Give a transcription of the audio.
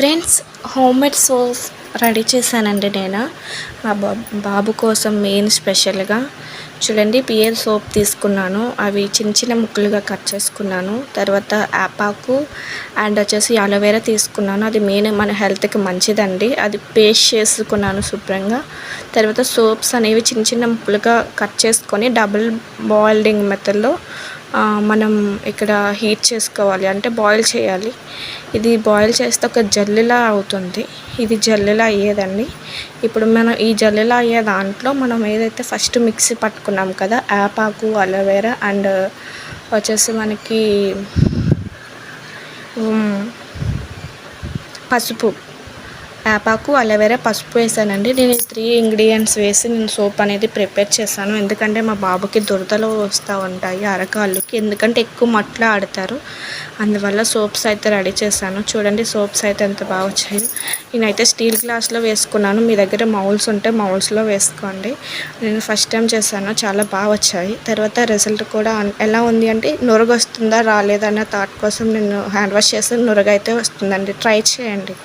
Friends, homemade soap ready చేశానండి నేను మా బాబు కోసం మెయిన్ స్పెషల్గా. చూడండి, పియర్ సోప్ తీసుకున్నాను. అవి చిన్న చిన్న ముక్కలుగా కట్ చేసుకున్నాను. తర్వాత యాపాకు అండ్ వచ్చేసి అలోవెరా తీసుకున్నాను. అది మెయిన్ మన హెల్త్కి మంచిదండి. అది పేస్ట్ చేసుకున్నాను శుభ్రంగా. తర్వాత సోప్స్ అనేవి చిన్న చిన్న ముక్కలుగా కట్ చేసుకొని డబుల్ బాయిల్డింగ్ మెథడ్లో మనం ఇక్కడ హీట్ చేసుకోవాలి, అంటే బాయిల్ చేయాలి. ఇది బాయిల్ చేస్తే ఒక జల్లులా అవుతుంది. ఇది జల్లులా అయ్యేదండి. ఇప్పుడు మనం ఈ జల్లులా అయ్యే దాంట్లో మనం ఏదైతే ఫస్ట్ మిక్సీ పట్టుకున్నాం కదా, యాపాకు, అలోవెరా అండ్ వచ్చేసి మనకి పసుపు, యాపాకు, అలోవెరా, పసుపు వేసానండి. నేను 3 ఇంగ్రీడియంట్స్ వేసి నేను సోప్ అనేది ప్రిపేర్ చేశాను. ఎందుకంటే మా బాబుకి దురదలు వస్తూ ఉంటాయి అరకాళ్ళకి, ఎందుకంటే ఎక్కువ మట్లో ఆడతారు. అందువల్ల సోప్స్ అయితే రెడీ చేశాను. చూడండి, సోప్స్ అయితే ఎంత బాగా వచ్చాయి. నేనైతే స్టీల్ గ్లాస్లో వేసుకున్నాను. మీ దగ్గర మౌల్స్ ఉంటే మౌల్స్లో వేసుకోండి. నేను ఫస్ట్ టైం చేశాను, చాలా బాగా వచ్చాయి. తర్వాత రిజల్ట్ కూడా ఎలా ఉంది అంటే నురగ వస్తుందా రాలేదా అన్న థాట్ కోసం నేను హ్యాండ్ వాష్ చేసి నురగ అయితే వస్తుందండి. ట్రై చేయండి.